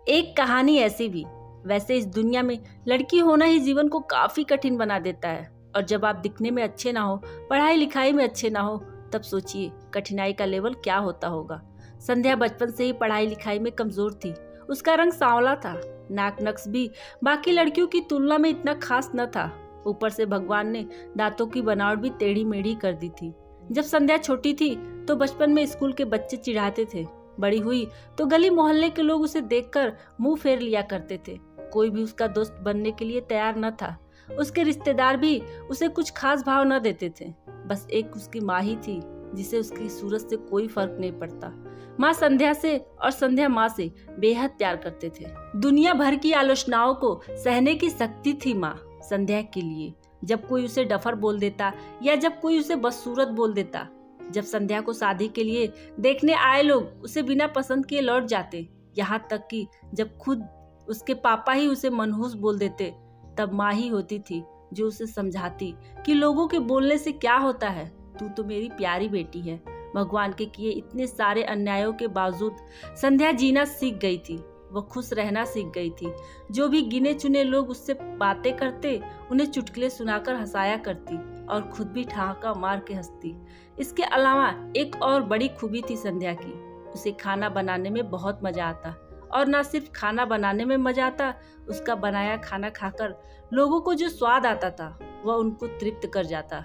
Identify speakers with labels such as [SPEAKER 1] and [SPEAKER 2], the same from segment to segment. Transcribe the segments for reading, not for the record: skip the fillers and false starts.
[SPEAKER 1] एक कहानी ऐसी भी। वैसे इस दुनिया में लड़की होना ही जीवन को काफी कठिन बना देता है। और जब आप दिखने में अच्छे ना हो, पढ़ाई लिखाई में अच्छे ना हो, तब सोचिए कठिनाई का लेवल क्या होता होगा। संध्या बचपन से ही पढ़ाई लिखाई में कमजोर थी। उसका रंग सांवला था, नाक नक्श भी बाकी लड़कियों की तुलना में इतना खास न था। ऊपर से भगवान ने दांतों की बनावट भी टेढ़ी मेढ़ी कर दी थी। जब संध्या छोटी थी तो बचपन में स्कूल के बच्चे चिढ़ाते थे। बड़ी हुई तो गली मोहल्ले के लोग उसे देखकर मुंह फेर लिया करते थे। कोई भी उसका दोस्त बनने के लिए तैयार न था। उसके रिश्तेदार भी उसे कुछ खास भाव न देते थे। बस एक उसकी माँ ही थी जिसे उसकी सूरत से कोई फर्क नहीं पड़ता। माँ संध्या से और संध्या माँ से बेहद प्यार करते थे। दुनिया भर की आलोचनाओं को सहने की शक्ति थी माँ संध्या के लिए। जब कोई उसे डफर बोल देता या जब कोई उसे बदसूरत बोल देता, जब संध्या को शादी के लिए देखने आए लोग उसे बिना पसंद किए लौट जाते, यहाँ तक कि जब खुद उसके पापा ही उसे मनहूस बोल देते, तब माँ ही होती थी जो उसे समझाती कि लोगों के बोलने से क्या होता है, तू तो मेरी प्यारी बेटी है। भगवान के किए इतने सारे अन्यायों के बावजूद संध्या जीना सीख गई थी। वह खुश रहना सीख गई थी। जो भी गिने चुने लोग उससे बातें करते, उन्हें चुटकुले सुनाकर हंसाया करती और खुद भी ठहाका मार के हंसती। इसके अलावा एक और बड़ी खूबी थी संध्या की। उसे खाना बनाने में बहुत मजा आता, और न सिर्फ खाना बनाने में मजा आता, उसका बनाया खाना खाकर लोगों को जो स्वाद आता था वह उनको तृप्त कर जाता।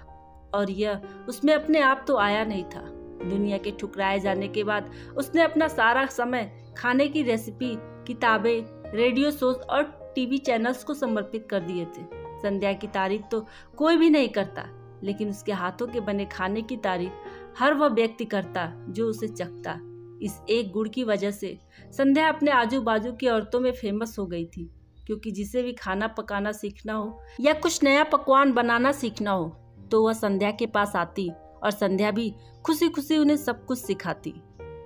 [SPEAKER 1] और यह उसमें अपने आप तो आया नहीं था। दुनिया के ठुकराए जाने के बाद उसने अपना सारा समय खाने की रेसिपी, किताबें, रेडियो शोज और टीवी चैनल्स को समर्पित कर दिए थे। संध्या की तारीफ तो कोई भी नहीं करता, लेकिन उसके हाथों के बने खाने की तारीफ हर वह व्यक्ति करता जो उसे चखता। इस एक गुण की वजह से संध्या अपने आजू बाजू की औरतों में फेमस हो गई थी, क्योंकि जिसे भी खाना पकाना सीखना हो या कुछ नया पकवान बनाना सीखना हो तो वह संध्या के पास आती, और संध्या भी खुशी खुशी उन्हें सब कुछ सिखाती।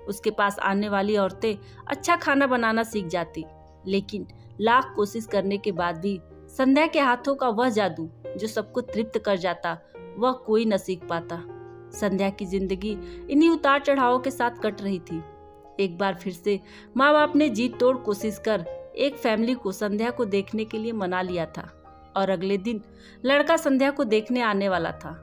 [SPEAKER 1] उसके पास आने वाली औरतें अच्छा खाना बनाना सीख जाती, लेकिन लाख कोशिश करने के बाद भी संध्या के हाथों का वह जादू जो सबको तृप्त कर जाता, वह कोई न सीख पाता। संध्या की जिंदगी इन्हीं उतार चढ़ावों के साथ कट रही थी। एक बार फिर से माँ बाप ने जी तोड़ कोशिश कर एक फैमिली को संध्या को देखने के लिए मना लिया था, और अगले दिन लड़का संध्या को देखने आने वाला था।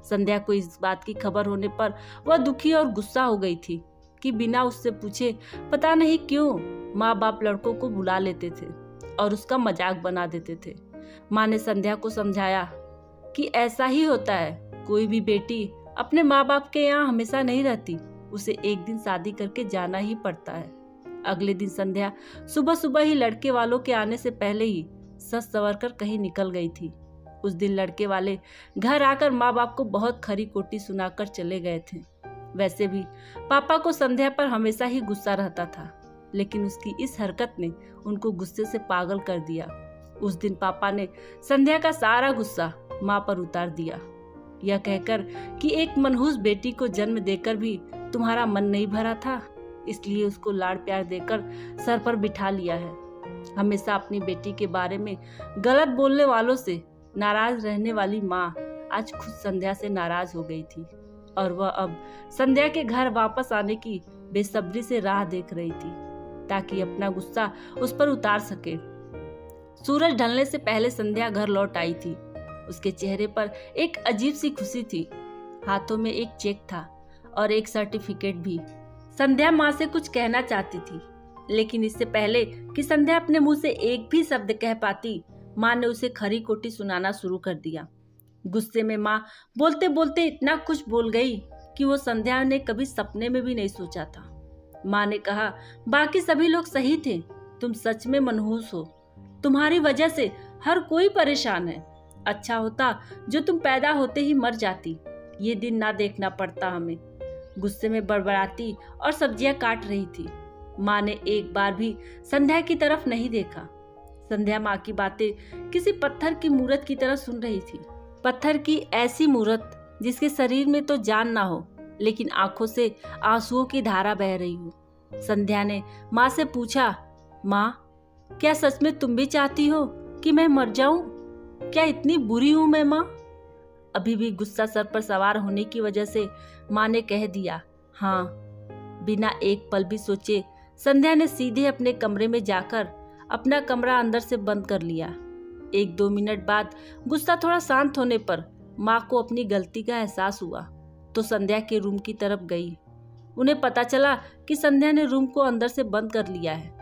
[SPEAKER 1] संध्या को इस बात की खबर होने पर वह दुखी और गुस्सा हो गई थी कि बिना उससे पूछे पता नहीं क्यों माँ बाप लड़कों को बुला लेते थे और उसका मजाक बना देते थे। माँ ने संध्या को समझाया कि ऐसा ही होता है, कोई भी बेटी अपने माँ बाप के यहाँ हमेशा नहीं रहती, उसे एक दिन शादी करके जाना ही पड़ता है। अगले दिन संध्या सुबह सुबह ही लड़के वालों के आने से पहले ही सज संवर कर कहीं निकल गई थी। उस दिन लड़के वाले घर आकर माँ बाप को बहुत खरी खोटी सुनाकर चले गए थे। वैसे भी पापा को संध्या पर हमेशा ही गुस्सा रहता था, लेकिन उसकी इस हरकत ने उनको गुस्से से पागल कर दिया। उस दिन पापा ने संध्या का सारा गुस्सा माँ पर उतार दिया, यह कहकर कि एक मनहूस बेटी को जन्म देकर भी तुम्हारा मन नहीं भरा था, इसलिए उसको लाड प्यार देकर सर पर बिठा लिया है। हमेशा अपनी बेटी के बारे में गलत बोलने वालों से नाराज रहने वाली माँ आज खुद संध्या से नाराज हो गई थी, और वह अब संध्या के घर वापस आने की बेसब्री से राह देख रही थी ताकि अपना गुस्सा उस पर उतार सके। सूरज ढलने से पहले संध्या घर लौट आई थी। उसके चेहरे पर एक अजीब सी खुशी थी। हाथों में एक चेक था और एक सर्टिफिकेट भी। संध्या माँ से कुछ कहना चाहती थी, लेकिन इससे पहले कि संध्या अपने मुंह से एक भी शब्द कह पाती, माँ ने उसे खरी खोटी सुनाना शुरू कर दिया। गुस्से में माँ बोलते बोलते इतना कुछ बोल गई कि वो संध्या ने कभी सपने में भी नहीं सोचा था। माँ ने कहा, बाकी सभी लोग सही थे, तुम सच में मनहूस हो, तुम्हारी वजह से हर कोई परेशान है। अच्छा होता जो तुम पैदा होते ही मर जाती, ये दिन ना देखना पड़ता हमें। गुस्से में बड़बड़ाती और सब्जियां काट रही थी। माँ ने एक बार भी संध्या की तरफ नहीं देखा। संध्या माँ की बातें किसी पत्थर की मूरत की तरह सुन रही थी। पत्थर की ऐसी मूरत जिसके शरीर में तो जान ना हो, लेकिन आंखों से आंसुओं की धारा बह रही हो। संध्या ने माँ से पूछा, माँ क्या सच में तुम भी चाहती हो कि मैं मर जाऊं? क्या इतनी बुरी हूं मैं माँ? अभी भी गुस्सा सर पर सवार होने की वजह से माँ ने कह दिया, हाँ। बिना एक पल भी सोचे संध्या ने सीधे अपने कमरे में जाकर अपना कमरा अंदर से बंद कर लिया। 1-2 मिनट बाद गुस्सा थोड़ा शांत होने पर माँ को अपनी गलती का एहसास हुआ तो संध्या के रूम की तरफ गई। उन्हें पता चला कि संध्या ने रूम को अंदर से बंद कर लिया है।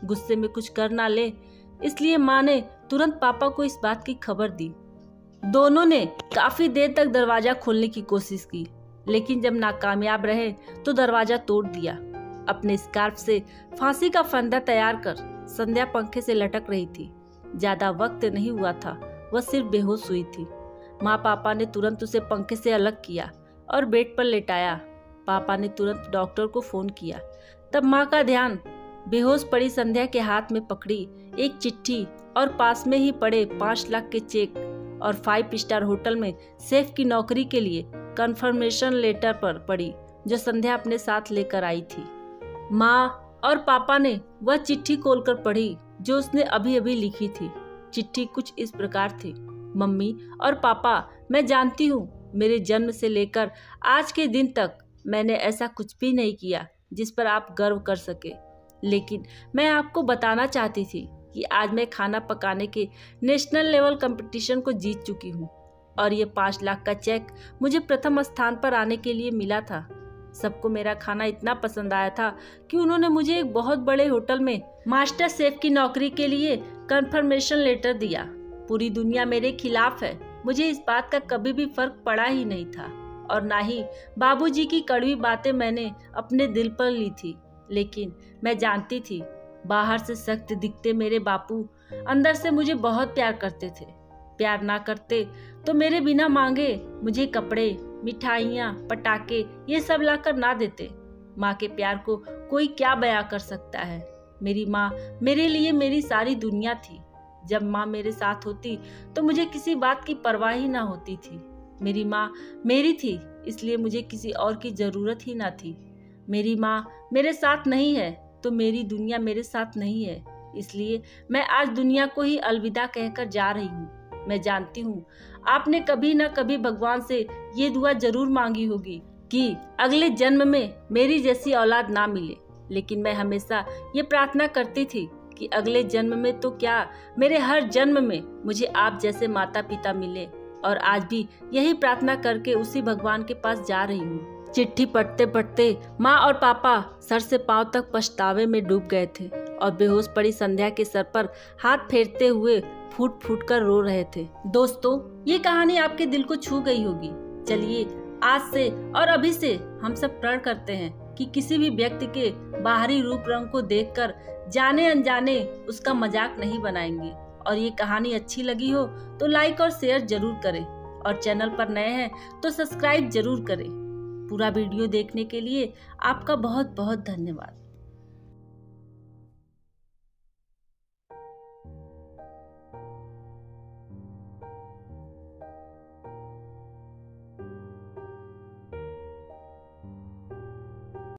[SPEAKER 1] गुस्से में कुछ कर ना ले इसलिए माँ ने तुरंत पापा को इस बात की खबर दी। दोनों ने काफी देर तक दरवाजा खोलने की कोशिश की, लेकिन जब नाकामयाब रहे तो दरवाजा तोड़ दिया। अपने स्कार्फ से फांसी का फंदा तैयार कर संध्या पंखे से लटक रही थी। ज्यादा वक्त नहीं हुआ था, वह सिर्फ बेहोश हुई थी। माँ पापा ने तुरंत उसे पंखे से अलग किया और बेड पर लेटाया। पापा ने तुरंत डॉक्टर को फोन किया। तब माँ का ध्यान बेहोश पड़ी संध्या के हाथ में पकड़ी एक चिट्ठी और पास में ही पड़े 5 लाख के चेक और 5 स्टार होटल में शेफ की नौकरी के लिए कंफर्मेशन लेटर पर पड़ी जो संध्या अपने साथ लेकर आई थी। माँ और पापा ने वह चिट्ठी खोलकर पढ़ी जो उसने अभी अभी लिखी थी। चिट्ठी कुछ इस प्रकार थी। मम्मी और पापा, मैं जानती हूँ मेरे जन्म से लेकर आज के दिन तक मैंने ऐसा कुछ भी नहीं किया जिस पर आप गर्व कर सके, लेकिन मैं आपको बताना चाहती थी कि आज मैं खाना पकाने के नेशनल लेवल कंपटीशन को जीत चुकी हूँ और ये 5 लाख का चेक मुझे प्रथम स्थान पर आने के लिए मिला था। सबको मेरा खाना इतना पसंद आया था कि उन्होंने मुझे एक बहुत बड़े होटल में मास्टर शेफ की नौकरी के लिए कंफर्मेशन लेटर दिया। पूरी दुनिया मेरे खिलाफ है, मुझे इस बात का कभी भी फर्क पड़ा ही नहीं था और ना ही बाबूजी की कड़वी बातें मैंने अपने दिल पर ली थी। लेकिन मैं जानती थी बाहर से सख्त दिखते मेरे बापू अंदर से मुझे बहुत प्यार करते थे। प्यार ना करते तो मेरे बिना मांगे मुझे कपड़े, मिठाइयाँ, पटाखे ये सब लाकर ना देते। माँ के प्यार को कोई क्या बयां कर सकता है। मेरी माँ मेरे लिए मेरी सारी दुनिया थी। जब माँ मेरे साथ होती तो मुझे किसी बात की परवाह ही ना होती थी। मेरी माँ मेरी थी इसलिए मुझे किसी और की जरूरत ही ना थी। मेरी माँ मेरे साथ नहीं है तो मेरी दुनिया मेरे साथ नहीं है, इसलिए मैं आज दुनिया को ही अलविदा कहकर जा रही हूँ। मैं जानती हूँ आपने कभी न कभी भगवान से ये दुआ जरूर मांगी होगी कि अगले जन्म में मेरी जैसी औलाद ना मिले, लेकिन मैं हमेशा ये प्रार्थना करती थी कि अगले जन्म में तो क्या मेरे हर जन्म में मुझे आप जैसे माता पिता मिले, और आज भी यही प्रार्थना करके उसी भगवान के पास जा रही हूँ। चिट्ठी पढ़ते पढ़ते माँ और पापा सर से पांव तक पछतावे में डूब गए थे और बेहोश पड़ी संध्या के सर पर हाथ फेरते हुए फूट फूट कर रो रहे थे। दोस्तों, ये कहानी आपके दिल को छू गई होगी। चलिए आज से और अभी से हम सब प्रण करते हैं कि किसी भी व्यक्ति के बाहरी रूप रंग को देखकर जाने अनजाने उसका मजाक नहीं बनाएंगे। और ये कहानी अच्छी लगी हो तो लाइक और शेयर जरूर करें और चैनल पर नए हैं तो सब्सक्राइब जरूर करें। पूरा वीडियो देखने के लिए आपका बहुत बहुत धन्यवाद।